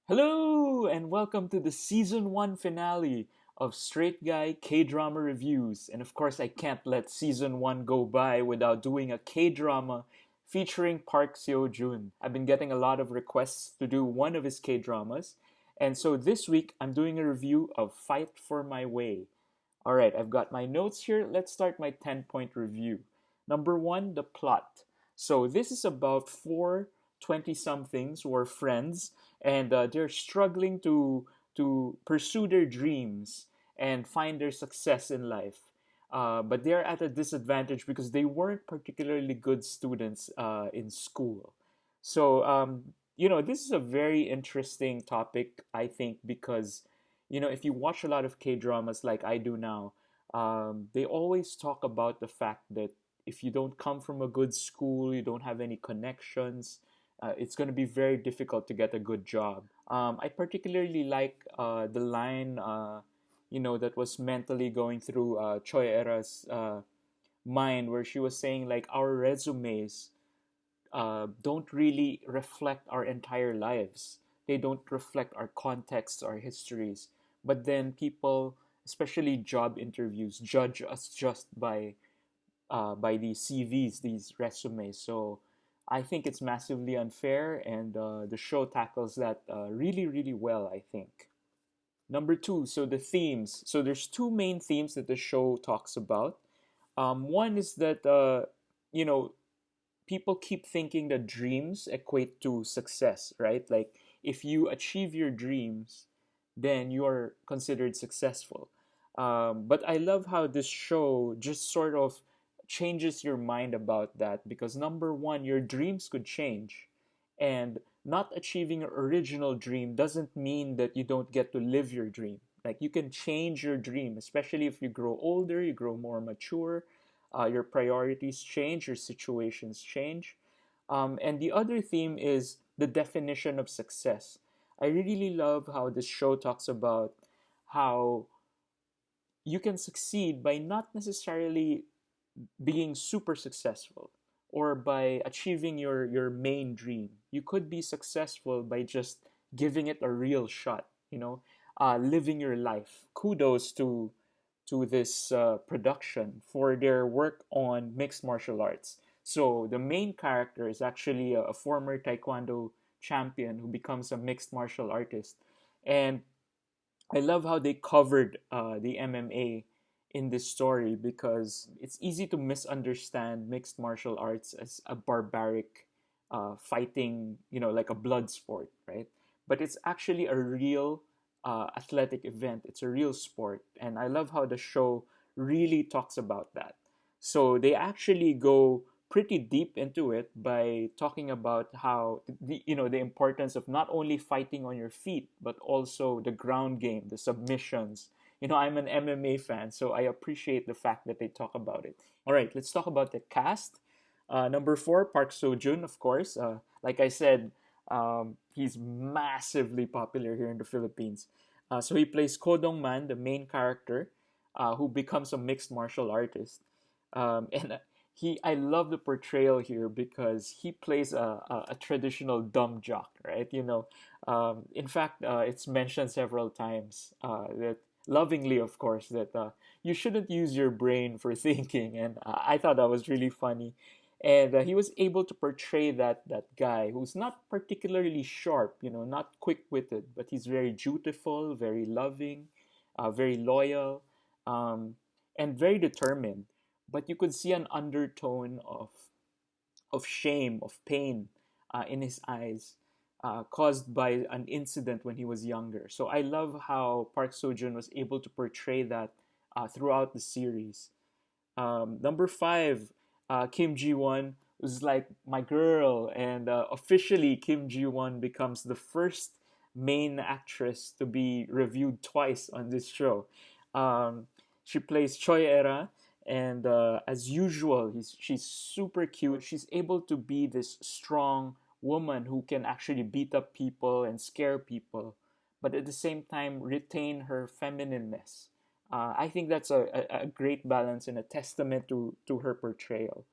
Hello and welcome to the season 1 finale of Straight Guy K-drama reviews. And of course, I can't let season 1 go by without doing a K-drama featuring Park Seojun. I've been getting a lot of requests to do one of his K-dramas, and so this week I'm doing a review of Fight for My Way. All right, I've got my notes here. Let's start my 10-point review. Number 1, the plot. So this is about four 20 somethings who are friends, and they're struggling to pursue their dreams and find their success in life. But they're at a disadvantage because they weren't particularly good students in school. So, this is a very interesting topic, I think, because, if you watch a lot of K dramas like I do now, they always talk about the fact that if you don't come from a good school, you don't have any connections, it's going to be very difficult to get a good job. I particularly like the line, that was mentally going through Choi Era's mind, where she was saying, like, our resumes don't really reflect our entire lives. They don't reflect our contexts, our histories. But then people, especially job interviews, judge us just by these CVs, these resumes. So I think it's massively unfair, and the show tackles that really, really well, I think. Number two, so the themes. So there's two main themes that the show talks about. One is that, you know, people keep thinking that dreams equate to success, right? Like if you achieve your dreams, then you are considered successful. But I love how this show just sort of changes your mind about that because number one, your dreams could change. And not achieving your original dream doesn't mean that you don't get to live your dream. Like you can change your dream, especially if you grow older, you grow more mature, your priorities change, your situations change. And the other theme is the definition of success. I really love how this show talks about how you can succeed by not necessarily being super successful or by achieving your main dream. You could be successful by just giving it a real shot, living your life. Kudos to this production for their work on mixed martial arts. So the main character is actually a former taekwondo champion who becomes a mixed martial artist, and I love how they covered the MMA in this story because it's easy to misunderstand mixed martial arts as a barbaric fighting, like a blood sport, right? But it's actually a real athletic event. It's a real sport, and I love how the show really talks about that. So they actually go pretty deep into it by talking about how the importance of not only fighting on your feet but also the ground game, the submissions. I'm an MMA fan, so I appreciate the fact that they talk about it. All right, let's talk about the cast. Number four, Park Seo-joon, of course. Like I said, he's massively popular here in the Philippines. So he plays Ko Dong-man, the main character, who becomes a mixed martial artist. And I love the portrayal here because he plays a traditional dumb jock, right? In fact, it's mentioned several times that lovingly, of course, that you shouldn't use your brain for thinking, and I thought that was really funny. And he was able to portray that guy who's not particularly sharp, not quick witted, but he's very dutiful, very loving, very loyal, um, and very determined. But you could see an undertone of shame, of pain in his eyes, caused by an incident when he was younger. So I love how Park Seo-joon was able to portray that throughout the series. Number five, Kim Ji-won was like my girl, and officially Kim Ji-won becomes the first main actress to be reviewed twice on this show. She plays Choi Era, and as usual, she's super cute. She's able to be this strong woman who can actually beat up people and scare people, but at the same time retain her feminineness. I think that's a great balance and a testament to her portrayal.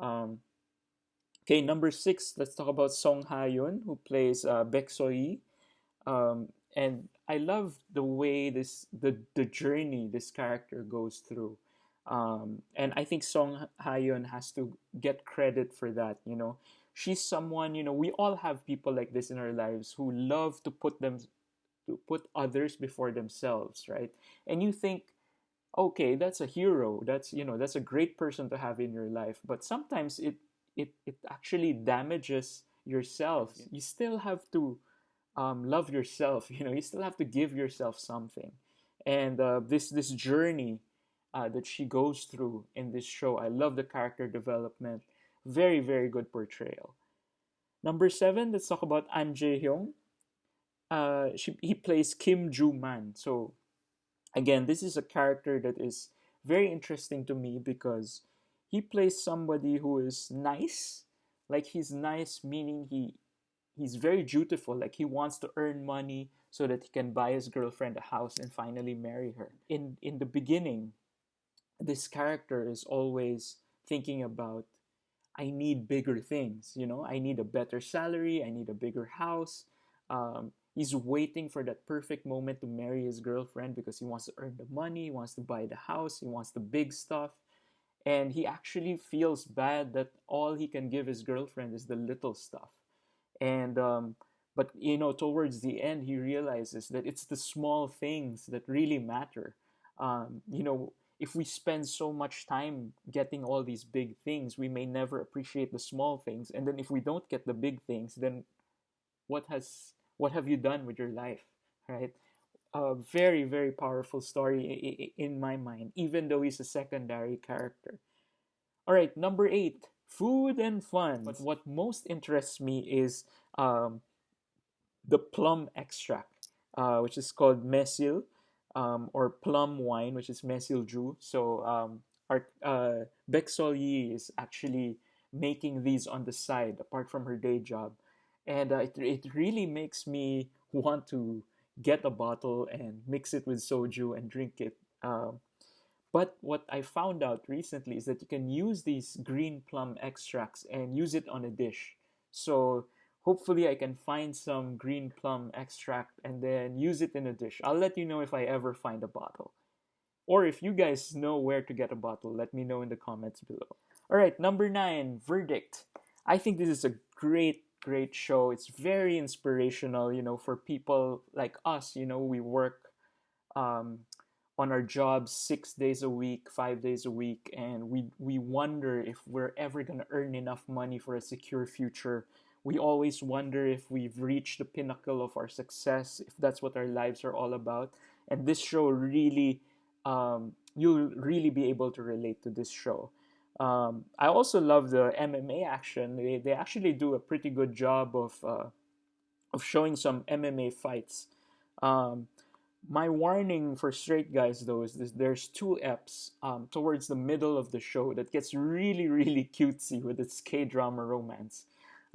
Um, okay, number six, let's talk about Song Ha-yoon, who plays Baek So-hee. And I love the way the journey this character goes through. And I think Song Hyun has to get credit for that. She's someone, we all have people like this in our lives who love to put others before themselves, right? And you think, okay, that's a hero. That's a great person to have in your life. But sometimes it actually damages yourself. You still have to love yourself. You still have to give yourself something. And this journey that she goes through in this show, I love the character development. Very, very good portrayal. Number seven, let's talk about An Jae Hyung. He plays Kim Joo Man. So again, this is a character that is very interesting to me because he plays somebody who is nice. Like he's nice, meaning he's very dutiful. Like he wants to earn money so that he can buy his girlfriend a house and finally marry her. In the beginning, this character is always thinking about, I need bigger things. I need a better salary. I need a bigger house. He's waiting for that perfect moment to marry his girlfriend because he wants to earn the money, he wants to buy the house, he wants the big stuff. And he actually feels bad that all he can give his girlfriend is the little stuff. And but towards the end, he realizes that it's the small things that really matter. If we spend so much time getting all these big things, we may never appreciate the small things. And then if we don't get the big things, then what have you done with your life, right? A very, very powerful story in my mind, even though he's a secondary character. All right, number eight, food and fun. But what most interests me is the plum extract, which is called mesil, or plum wine, which is mesil ju. So our Baek Sol Yi is actually making these on the side, apart from her day job, and it really makes me want to get a bottle and mix it with soju and drink it. But what I found out recently is that you can use these green plum extracts and use it on a dish. So hopefully I can find some green plum extract and then use it in a dish. I'll let you know if I ever find a bottle. Or if you guys know where to get a bottle, let me know in the comments below. All right, number nine, Verdict. I think this is a great, great show. It's very inspirational, for people like us. We work um, on our jobs 6 days a week, 5 days a week, and we wonder if we're ever going to earn enough money for a secure future. We always wonder if we've reached the pinnacle of our success, if that's what our lives are all about. And this show really, you'll really be able to relate to this show. I also love the MMA action. They actually do a pretty good job of showing some MMA fights. Um, my warning for straight guys, though, is there's two eps towards the middle of the show that gets really, really cutesy with its K-drama romance.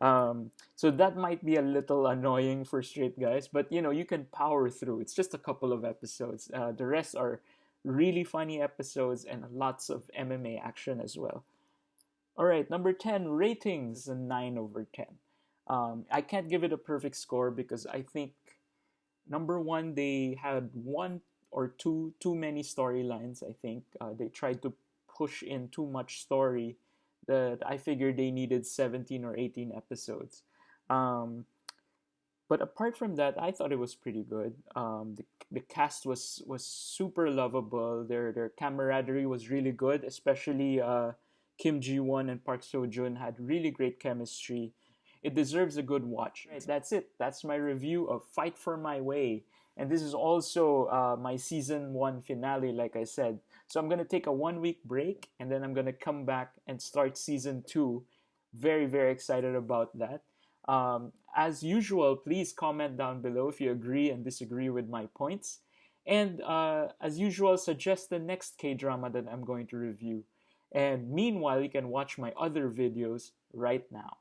So that might be a little annoying for straight guys, but you can power through. It's just a couple of episodes. The rest are really funny episodes and lots of MMA action as well. All right, number 10, ratings, a 9 over 10. I can't give it a perfect score because I think number one, they had one or two too many storylines. I think they tried to push in too much story that I figured they needed 17 or 18 episodes. Um, but apart from that, I thought it was pretty good. The cast was super lovable. Their camaraderie was really good, especially Kim Jiwon and Park Seojun had really great chemistry. It deserves a good watch. Right, that's it. That's my review of Fight for My Way. And this is also my season one finale, like I said. So I'm going to take a 1 week break and then I'm going to come back and start season two. Very, very excited about that. As usual, please comment down below if you agree and disagree with my points. And as usual, suggest the next K drama that I'm going to review. And meanwhile, you can watch my other videos right now.